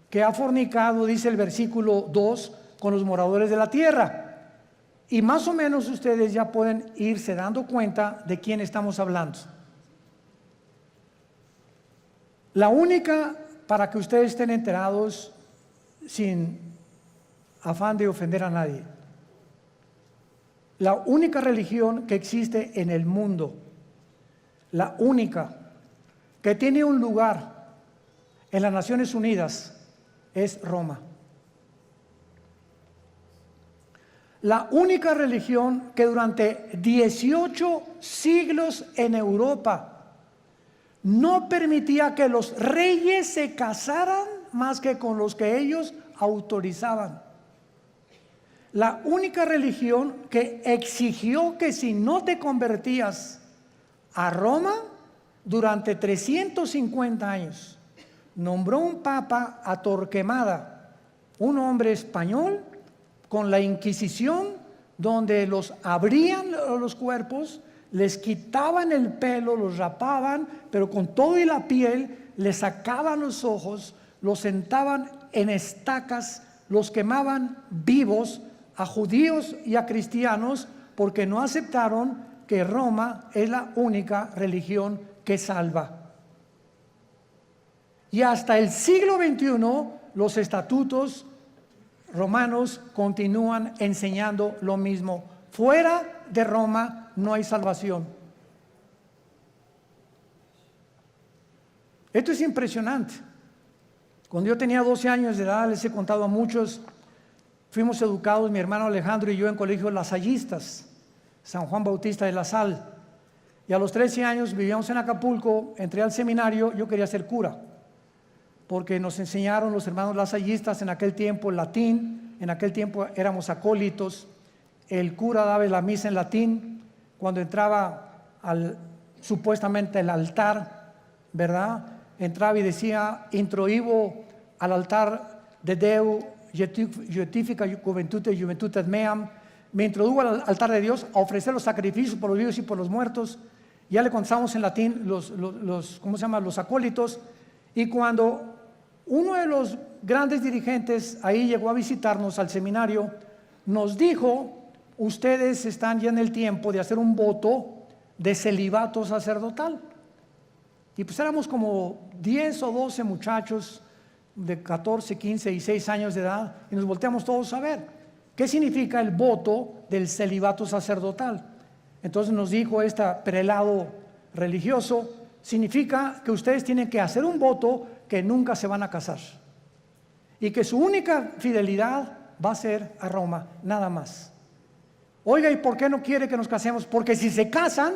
Speaker 1: que ha fornicado, dice el versículo 2, con los moradores de la tierra. Y más o menos ustedes ya pueden irse dando cuenta de quién estamos hablando. La única, para que ustedes estén enterados sin afán de ofender a nadie, la única religión que existe en el mundo, la única que tiene un lugar en las Naciones Unidas es Roma. La única religión que durante 18 siglos en Europa no permitía que los reyes se casaran más que con los que ellos autorizaban. La única religión que exigió que si no te convertías a Roma durante 350 años, nombró un papa a Torquemada, un hombre español, con la Inquisición, donde los abrían los cuerpos, les quitaban el pelo, los rapaban, pero con todo y la piel, les sacaban los ojos, los sentaban en estacas, los quemaban vivos a judíos y a cristianos, porque no aceptaron que Roma es la única religión que salva. Y hasta el siglo XXI, los estatutos romanos continúan enseñando lo mismo. Fuera de Roma no hay salvación. Esto es impresionante. Cuando yo tenía 12 años de edad, les he contado a muchos, fuimos educados, mi hermano Alejandro y yo, en colegios lasallistas, San Juan Bautista de La Sal. Y a los 13 años vivíamos en Acapulco, entré al seminario, yo quería ser cura, porque nos enseñaron los hermanos lasallistas en aquel tiempo latín, en aquel tiempo éramos acólitos, el cura daba la misa en latín, cuando entraba supuestamente al altar, ¿verdad? Entraba y decía, introibo al altar de Deu, Justifica Juventudes Meam, me introdujo al altar de Dios a ofrecer los sacrificios por los vivos y por los muertos. Ya le contamos en latín los acólitos, y cuando uno de los grandes dirigentes ahí llegó a visitarnos al seminario, nos dijo, ustedes están ya en el tiempo de hacer un voto de celibato sacerdotal. Y pues éramos como 10 o 12 muchachos de 14, 15 y 6 años de edad, y nos volteamos todos a ver qué significa el voto del celibato sacerdotal. Entonces nos dijo este prelado religioso, significa que ustedes tienen que hacer un voto que nunca se van a casar y que su única fidelidad va a ser a Roma, nada más. Oiga, ¿y por qué no quiere que nos casemos? Porque si se casan,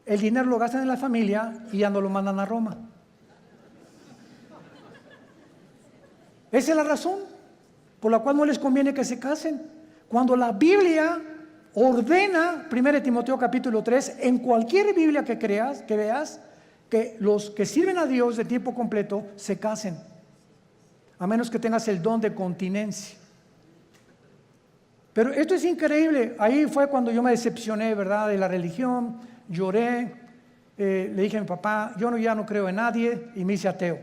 Speaker 1: el dinero lo gastan en la familia y ya no lo mandan a Roma. Esa es la razón por la cual no les conviene que se casen. Cuando la Biblia ordena, 1 Timoteo capítulo 3, en cualquier Biblia que veas, que los que sirven a Dios de tiempo completo se casen, a menos que tengas el don de continencia. Pero esto es increíble. Ahí fue cuando yo me decepcioné, ¿verdad?, de la religión. Lloré, le dije a mi papá, ya no creo en nadie, y me hice ateo.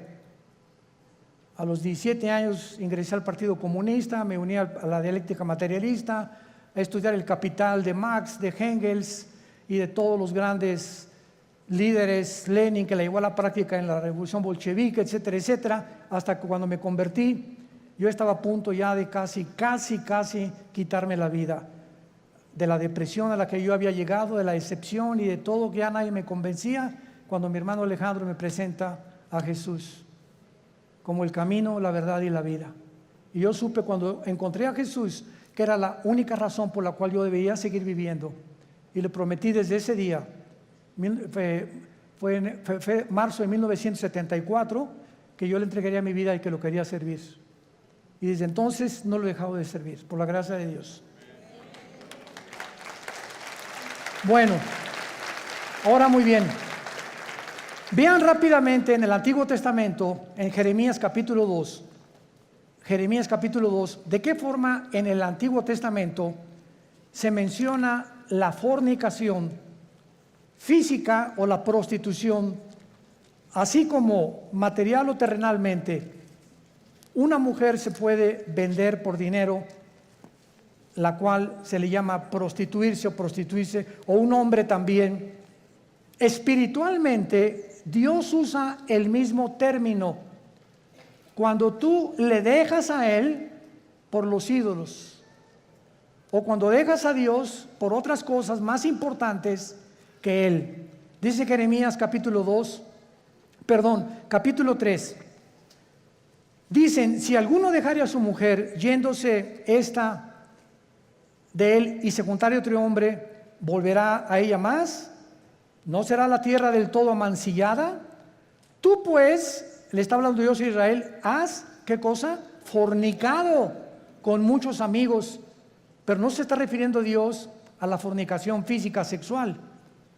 Speaker 1: A los 17 años ingresé al Partido Comunista, me uní a la dialéctica materialista, a estudiar el Capital de Marx, de Engels y de todos los grandes líderes, Lenin, que la llevó a la práctica en la revolución bolchevique, etcétera, etcétera, hasta que cuando me convertí, yo estaba a punto ya de casi quitarme la vida, de la depresión a la que yo había llegado, de la decepción y de todo, que ya nadie me convencía, cuando mi hermano Alejandro me presenta a Jesús como el camino, la verdad y la vida. Y yo supe cuando encontré a Jesús que era la única razón por la cual yo debía seguir viviendo, y le prometí desde ese día, fue marzo de 1974, que yo le entregaría mi vida y que lo quería servir, y desde entonces no lo he dejado de servir, por la gracia de Dios. Bueno, ahora muy bien, vean rápidamente en el Antiguo Testamento, en Jeremías capítulo 2, de qué forma en el Antiguo Testamento se menciona la fornicación física o la prostitución, así como material o terrenalmente. Una mujer se puede vender por dinero, la cual se le llama prostituirse o prostituirse, o un hombre también. Espiritualmente, Dios usa el mismo término cuando tú le dejas a Él por los ídolos, o cuando dejas a Dios por otras cosas más importantes que Él. Dice Jeremías capítulo 3. Dicen, si alguno dejare a su mujer yéndose esta de él y se juntare otro hombre, ¿volverá a ella más? ¿No será la tierra del todo amancillada? Tú pues, le está hablando Dios a Israel, has, ¿qué cosa? Fornicado con muchos amigos. Pero no se está refiriendo Dios a la fornicación física sexual.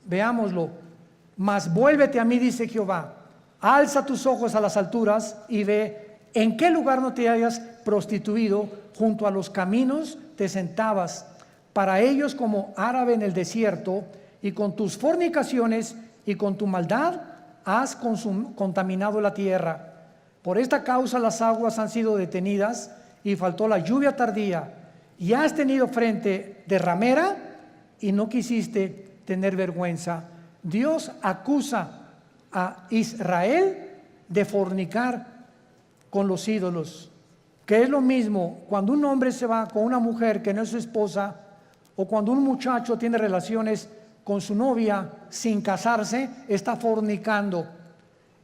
Speaker 1: Veámoslo. Mas vuélvete a mí, dice Jehová, alza tus ojos a las alturas y ve en qué lugar no te hayas prostituido, junto a los caminos te sentabas, para ellos como árabe en el desierto, y con tus fornicaciones y con tu maldad has contaminado la tierra. Por esta causa las aguas han sido detenidas y faltó la lluvia tardía, y has tenido frente de ramera y no quisiste tener vergüenza. Dios acusa a Israel de fornicar con los ídolos, que es lo mismo cuando un hombre se va con una mujer que no es su esposa, o cuando un muchacho tiene relaciones con su novia sin casarse, está fornicando.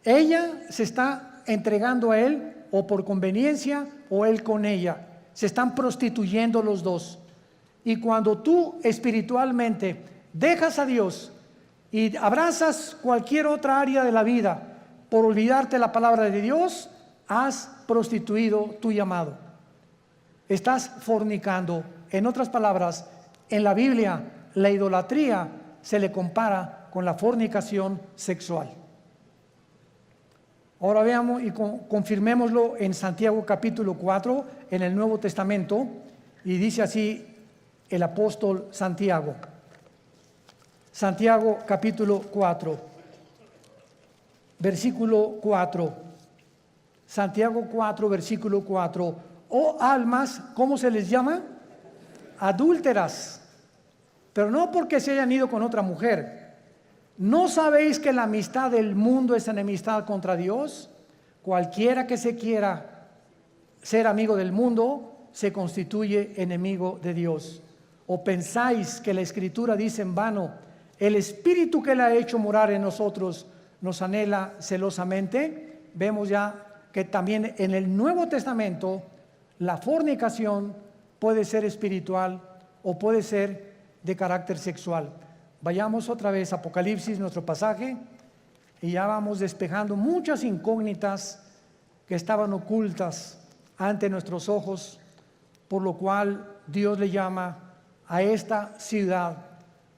Speaker 1: Ella se está entregando a él o por conveniencia, o él con ella. Se están prostituyendo los dos. Y cuando tú espiritualmente dejas a Dios y abrazas cualquier otra área de la vida por olvidarte la palabra de Dios, has prostituido tu llamado. Estás fornicando. En otras palabras, en la Biblia, la idolatría se le compara con la fornicación sexual. Ahora veamos y confirmémoslo en Santiago capítulo 4, en el Nuevo Testamento, y dice así el apóstol Santiago. Santiago capítulo 4, versículo 4. Santiago 4, versículo 4. Oh almas, ¿cómo se les llama? Adúlteras, pero no porque se hayan ido con otra mujer. ¿No sabéis que la amistad del mundo es enemistad contra Dios? Cualquiera que se quiera ser amigo del mundo se constituye enemigo de Dios. ¿O pensáis que la Escritura dice en vano, el Espíritu que Él ha hecho morar en nosotros nos anhela celosamente? Vemos ya que también en el Nuevo Testamento la fornicación puede ser espiritual o puede ser de carácter sexual. Vayamos otra vez a Apocalipsis, nuestro pasaje, y ya vamos despejando muchas incógnitas que estaban ocultas ante nuestros ojos, por lo cual Dios le llama a esta ciudad,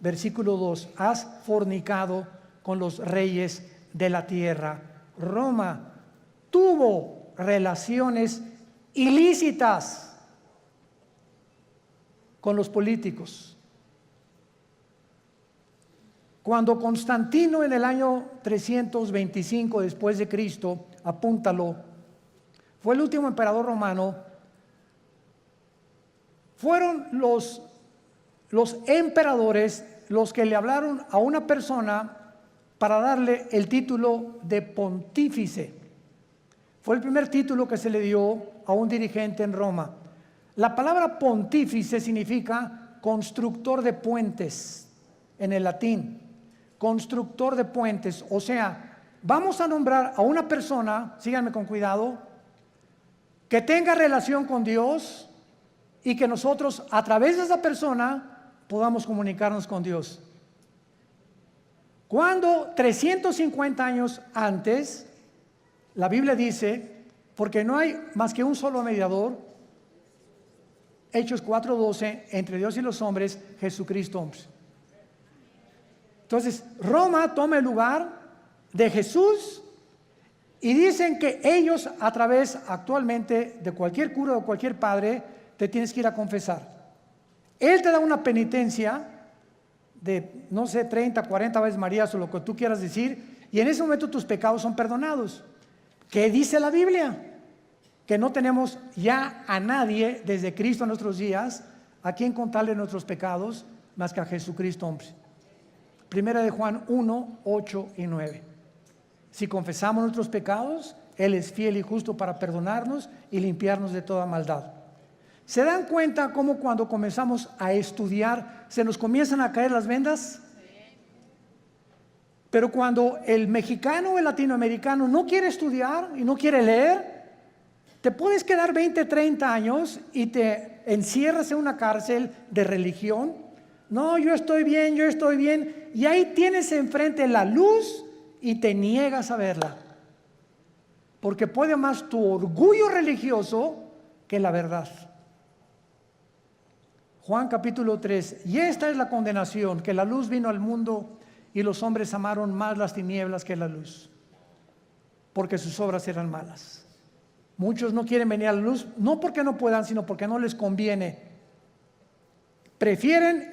Speaker 1: versículo 2, has fornicado con los reyes de la tierra. Roma tuvo relaciones ilícitas con los políticos. Cuando Constantino en el año 325 después de Cristo, apúntalo, fue el último emperador romano, fueron los emperadores los que le hablaron a una persona para darle el título de pontífice. Fue el primer título que se le dio a un dirigente en Roma. La palabra pontífice significa constructor de puentes en el latín. Constructor de puentes. O sea, vamos a nombrar a una persona, síganme con cuidado, que tenga relación con Dios y que nosotros a través de esa persona podamos comunicarnos con Dios. Cuando 350 años antes, la Biblia dice, porque no hay más que un solo mediador, Hechos 4:12, entre Dios y los hombres, Jesucristo. Entonces, Roma toma el lugar de Jesús y dicen que ellos a través actualmente de cualquier cura o cualquier padre te tienes que ir a confesar. Él te da una penitencia de, no sé, 30, 40 veces Marías o lo que tú quieras decir, y en ese momento tus pecados son perdonados. ¿Qué dice la Biblia? Que no tenemos ya a nadie desde Cristo en nuestros días a quien contarle nuestros pecados más que a Jesucristo, hombre. Primera de Juan 1, 8 y 9. Si confesamos nuestros pecados, Él es fiel y justo para perdonarnos y limpiarnos de toda maldad. ¿Se dan cuenta cómo cuando comenzamos a estudiar se nos comienzan a caer las vendas? Pero cuando el mexicano o el latinoamericano no quiere estudiar y no quiere leer, te puedes quedar 20, 30 años y te encierras en una cárcel de religión. No, yo estoy bien, yo estoy bien. Y ahí tienes enfrente la luz y te niegas a verla. Porque puede más tu orgullo religioso que la verdad. Juan capítulo 3. Y esta es la condenación, que la luz vino al mundo y los hombres amaron más las tinieblas que la luz, porque sus obras eran malas. Muchos no quieren venir a la luz, no porque no puedan, sino porque no les conviene. Prefieren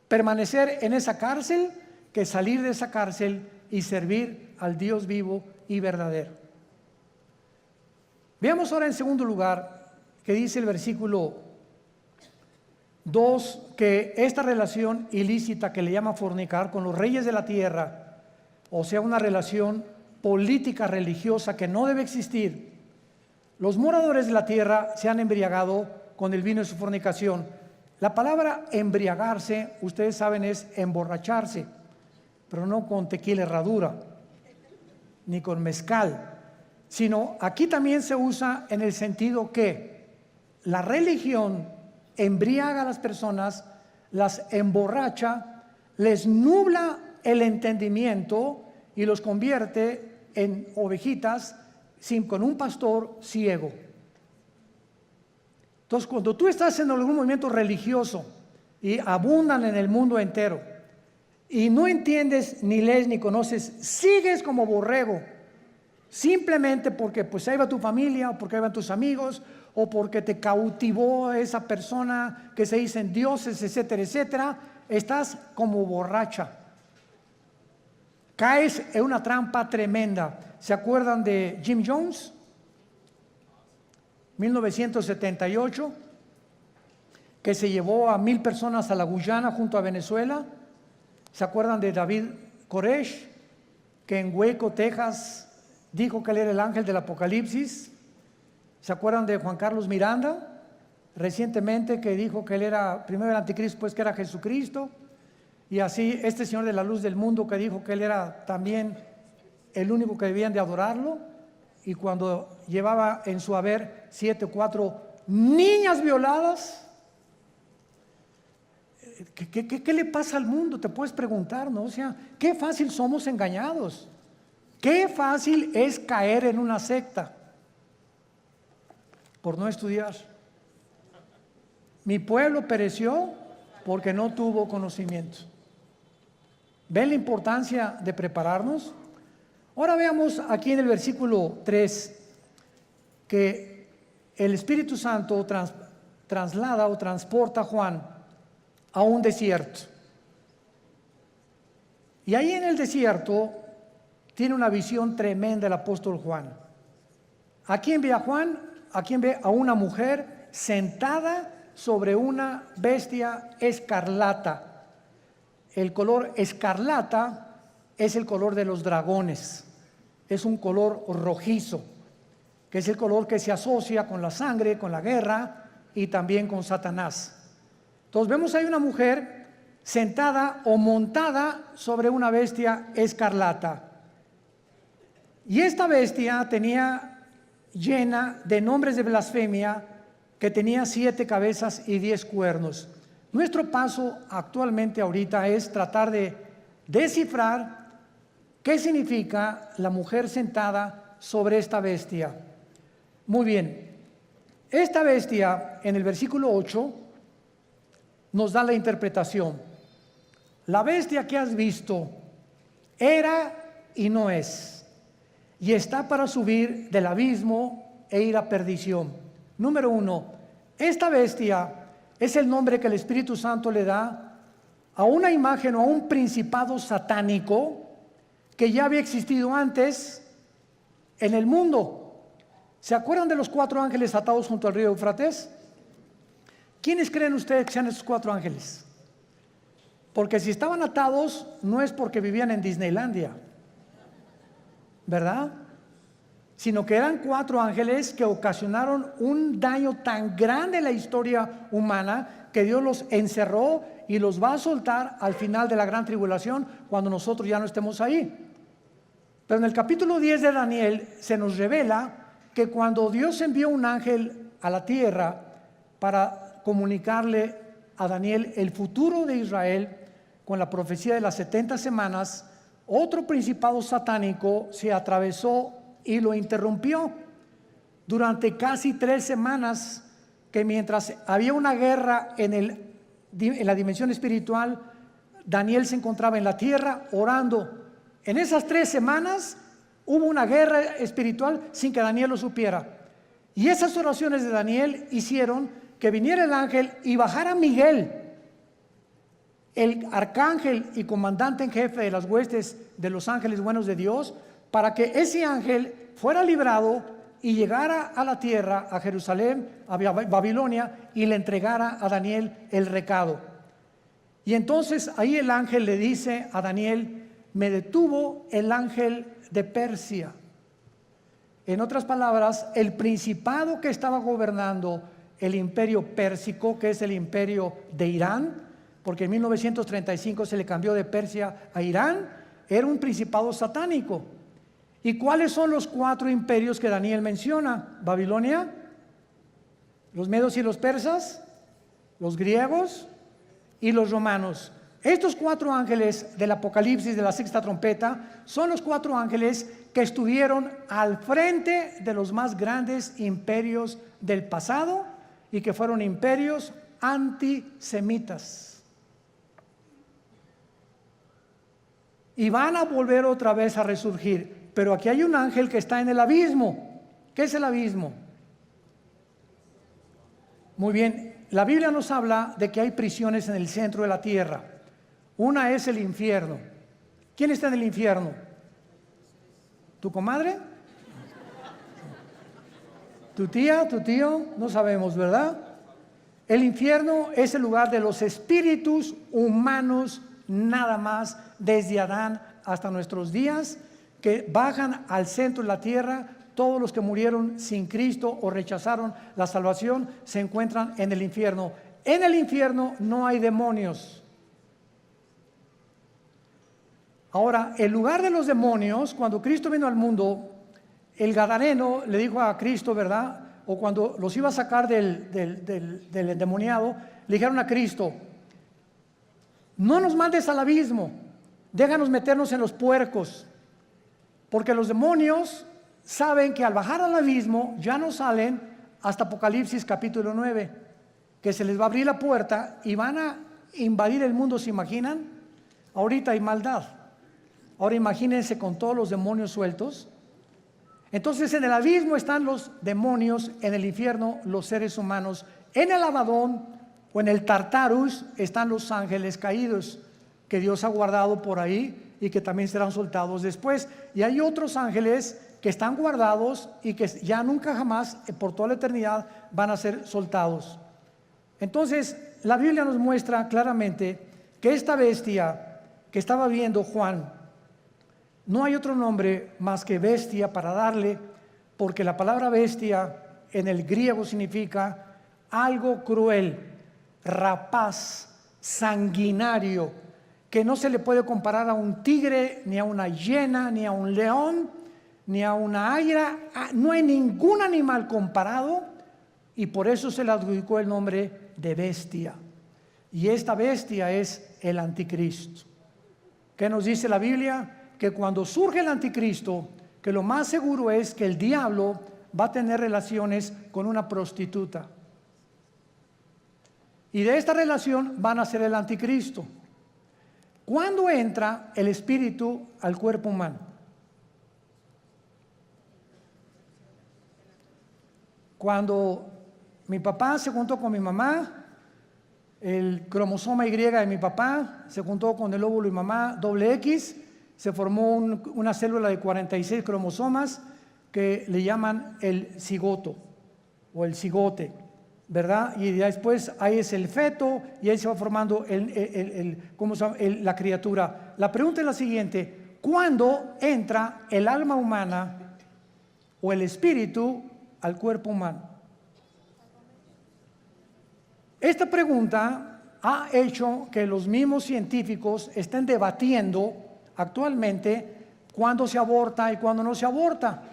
Speaker 1: permanecer en esa cárcel que salir de esa cárcel y servir al Dios vivo y verdadero. Veamos ahora en segundo lugar que dice el versículo 2, que esta relación ilícita que le llama fornicar con los reyes de la tierra, o sea, una relación política religiosa que no debe existir. Los moradores de la tierra se han embriagado con el vino de su fornicación. La palabra embriagarse, ustedes saben, es emborracharse, pero no con tequila herradura, ni con mezcal, sino aquí también se usa en el sentido que la religión embriaga a las personas, las emborracha, les nubla el entendimiento y los convierte en ovejitas con un pastor ciego. Entonces, cuando tú estás en algún movimiento religioso y abundan en el mundo entero y no entiendes, ni lees, ni conoces, sigues como borrego, simplemente porque pues ahí va tu familia, o porque ahí van tus amigos, o porque te cautivó esa persona que se dicen dioses, etcétera, etcétera, estás como borracha. Caes en una trampa tremenda. ¿Se acuerdan de Jim Jones? 1978, que se llevó a 1,000 personas a la Guyana junto a Venezuela. ¿Se acuerdan de David Koresh, que en Waco, Texas, dijo que él era el ángel del Apocalipsis? ¿Se acuerdan de Juan Carlos Miranda, recientemente, que dijo que él era primero el anticristo, pues que era Jesucristo? Y así este señor de la luz del mundo, que dijo que él era también el único que debían de adorarlo, y cuando llevaba en su haber 7 o 4 niñas violadas. ¿Qué le pasa al mundo? Te puedes preguntar, ¿no? O sea, qué fácil somos engañados, qué fácil es caer en una secta por no estudiar. Mi pueblo pereció porque no tuvo conocimiento. ¿Ven la importancia de prepararnos? Ahora veamos aquí en el versículo 3 que el Espíritu Santo traslada o transporta a Juan a un desierto. Y ahí en el desierto tiene una visión tremenda el apóstol Juan. ¿A quién ve a Juan? ¿A quién ve? A una mujer sentada sobre una bestia escarlata. El color escarlata es el color de los dragones. Es un color rojizo, que es el color que se asocia con la sangre, con la guerra y también con Satanás. Entonces vemos ahí una mujer sentada o montada sobre una bestia escarlata. Y esta bestia tenía llena de nombres de blasfemia, que tenía 7 cabezas y 10 cuernos. Nuestro paso actualmente ahorita es tratar de descifrar qué significa la mujer sentada sobre esta bestia. Muy bien, esta bestia en el versículo 8 nos da la interpretación. La bestia que has visto era y no es, y está para subir del abismo e ir a perdición. Número 1, esta bestia es el nombre que el Espíritu Santo le da a una imagen o a un principado satánico que ya había existido antes en el mundo. ¿Se acuerdan de los 4 ángeles atados junto al río Éufrates? ¿Quiénes creen ustedes que sean esos 4 ángeles? Porque si estaban atados no es porque vivían en Disneylandia. ¿verdad? Sino que eran 4 ángeles que ocasionaron un daño tan grande en la historia humana que Dios los encerró y los va a soltar al final de la gran tribulación cuando nosotros ya no estemos ahí. Pero en el capítulo 10 de Daniel se nos revela que cuando Dios envió un ángel a la tierra para comunicarle a Daniel el futuro de Israel con la profecía de las 70 semanas, otro principado satánico se atravesó y lo interrumpió durante casi 3 semanas, que mientras había una guerra en la dimensión espiritual, Daniel se encontraba en la tierra orando. En esas 3 semanas hubo una guerra espiritual sin que Daniel lo supiera. Y esas oraciones de Daniel hicieron que viniera el ángel y bajara Miguel, el arcángel y comandante en jefe de las huestes de los ángeles buenos de Dios, para que ese ángel fuera librado y llegara a la tierra, a Jerusalén, a Babilonia, y le entregara a Daniel el recado. Y entonces ahí el ángel le dice a Daniel: me detuvo el ángel de Persia. En otras palabras, el principado que estaba gobernando el imperio pérsico, que es el imperio de Irán, porque en 1935 se le cambió de Persia a Irán, era un principado satánico. ¿Y cuáles son los 4 imperios que Daniel menciona? Babilonia, los medos y los persas, los griegos y los romanos. Estos 4 ángeles del Apocalipsis de la 6ª trompeta son los 4 ángeles que estuvieron al frente de los más grandes imperios del pasado y que fueron imperios antisemitas. Y van a volver otra vez a resurgir. Pero aquí hay un ángel que está en el abismo. ¿Qué es el abismo? Muy bien, la Biblia nos habla de que hay prisiones en el centro de la tierra. Una es el infierno. ¿Quién está en el infierno? ¿Tu comadre? ¿Tu tía? ¿Tu tío? No sabemos, ¿verdad? El infierno es el lugar de los espíritus humanos, nada más, desde Adán hasta nuestros días, que bajan al centro de la tierra. Todos los que murieron sin Cristo o rechazaron la salvación se encuentran en el infierno. En el infierno no hay demonios. Ahora, el lugar de los demonios, cuando Cristo vino al mundo, el gadareno le dijo a Cristo, ¿verdad? O cuando los iba a sacar del endemoniado, le dijeron a Cristo: no nos mandes al abismo, déjanos meternos en los puercos, porque los demonios saben que al bajar al abismo ya no salen hasta Apocalipsis capítulo 9, que se les va a abrir la puerta y van a invadir el mundo. ¿Se imaginan? Ahorita hay maldad. Ahora imagínense con todos los demonios sueltos. Entonces en el abismo están los demonios, en el infierno los seres humanos, en el Abadón o en el Tartarus están los ángeles caídos que Dios ha guardado por ahí y que también serán soltados después. Y hay otros ángeles que están guardados y que ya nunca jamás, por toda la eternidad, van a ser soltados. Entonces la Biblia nos muestra claramente que esta bestia que estaba viendo Juan, no hay otro nombre más que bestia para darle, porque la palabra bestia en el griego significa algo cruel, rapaz, sanguinario, que no se le puede comparar a un tigre, ni a una hiena, ni a un león, ni a una águila. No hay ningún animal comparado, y por eso se le adjudicó el nombre de bestia. Y esta bestia es el anticristo. ¿Qué nos dice la Biblia? Que cuando surge el anticristo, que lo más seguro es que el diablo va a tener relaciones con una prostituta. Y de esta relación van a ser el anticristo. ¿Cuándo entra el espíritu al cuerpo humano? Cuando mi papá se juntó con mi mamá, el cromosoma Y de mi papá se juntó con el óvulo de mi mamá, doble X, se formó una célula de 46 cromosomas que le llaman el cigoto o el cigote, ¿verdad? Y después ahí es el feto y ahí se va formando la criatura. La pregunta es la siguiente: ¿cuándo entra el alma humana o el espíritu al cuerpo humano? Esta pregunta ha hecho que los mismos científicos estén debatiendo actualmente cuándo se aborta y cuándo no se aborta.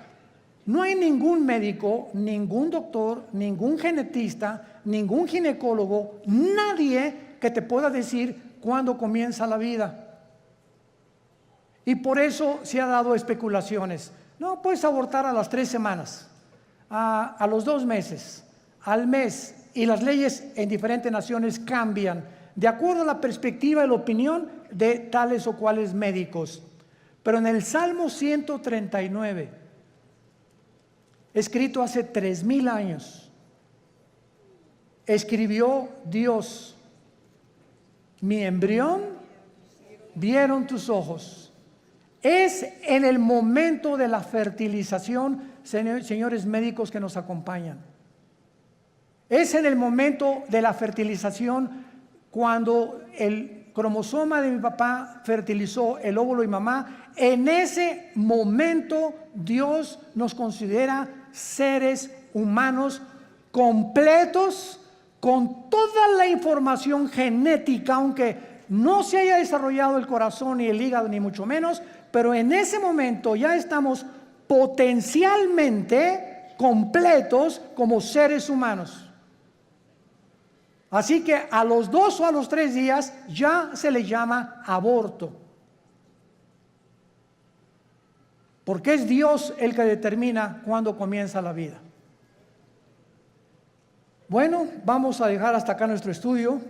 Speaker 1: No hay ningún médico, ningún doctor, ningún genetista, ningún ginecólogo, nadie que te pueda decir cuándo comienza la vida. Y por eso se ha dado especulaciones. No, puedes abortar a las 3 semanas, a los 2 meses, al mes. Y las leyes en diferentes naciones cambian de acuerdo a la perspectiva y la opinión de tales o cuales médicos. Pero en el Salmo 139, escrito hace 3000 años, escribió Dios: mi embrión vieron tus ojos. Es en el momento de la fertilización, señores médicos que nos acompañan. Es en el momento de la fertilización cuando el cromosoma de mi papá fertilizó el óvulo de mi mamá. En ese momento Dios nos considera seres humanos completos, con toda la información genética, aunque no se haya desarrollado el corazón ni el hígado ni mucho menos, pero en ese momento ya estamos potencialmente completos como seres humanos. Así que a los 2 o a los 3 días ya se le llama aborto. Porque es Dios el que determina cuándo comienza la vida. Bueno, vamos a dejar hasta acá nuestro estudio.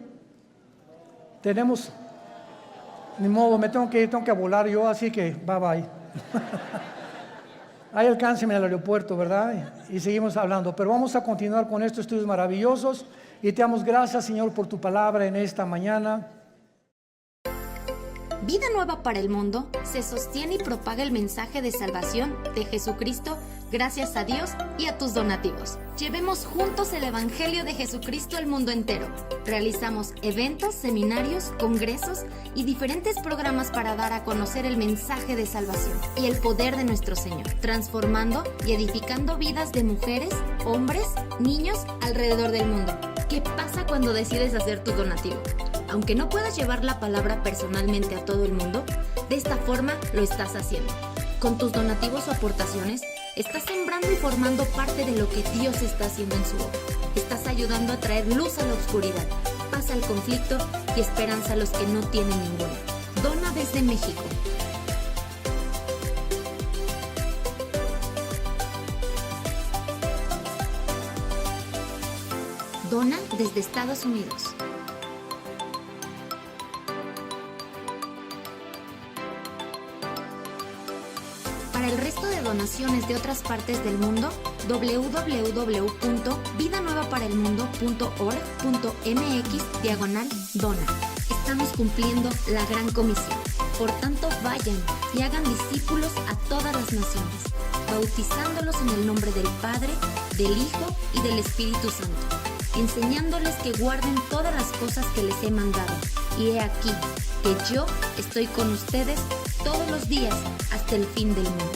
Speaker 1: Tenemos, ni modo, me tengo que volar yo, así que bye bye. Ahí alcánceme al aeropuerto, ¿verdad? Y seguimos hablando. Pero vamos a continuar con estos estudios maravillosos. Y te damos gracias, Señor, por tu palabra en esta mañana.
Speaker 2: Vida Nueva para el Mundo se sostiene y propaga el mensaje de salvación de Jesucristo gracias a Dios y a tus donativos. Llevemos juntos el Evangelio de Jesucristo al mundo entero. Realizamos eventos, seminarios, congresos y diferentes programas para dar a conocer el mensaje de salvación y el poder de nuestro Señor, transformando y edificando vidas de mujeres, hombres, niños alrededor del mundo. ¿Qué pasa cuando decides hacer tu donativo? Aunque no puedas llevar la palabra personalmente a todo el mundo, de esta forma lo estás haciendo. Con tus donativos o aportaciones, estás sembrando y formando parte de lo que Dios está haciendo en su obra. Estás ayudando a traer luz a la oscuridad, paz al conflicto y esperanza a los que no tienen ninguna. Dona desde México. Dona desde Estados Unidos. Para el resto de donaciones de otras partes del mundo, www.vidanuevaparaelmundo.org.mx/dona. Estamos cumpliendo la gran comisión. Por tanto, vayan y hagan discípulos a todas las naciones, bautizándolos en el nombre del Padre, del Hijo y del Espíritu Santo, enseñándoles que guarden todas las cosas que les he mandado. Y he aquí que yo estoy con ustedes todos los días hasta el fin del mundo.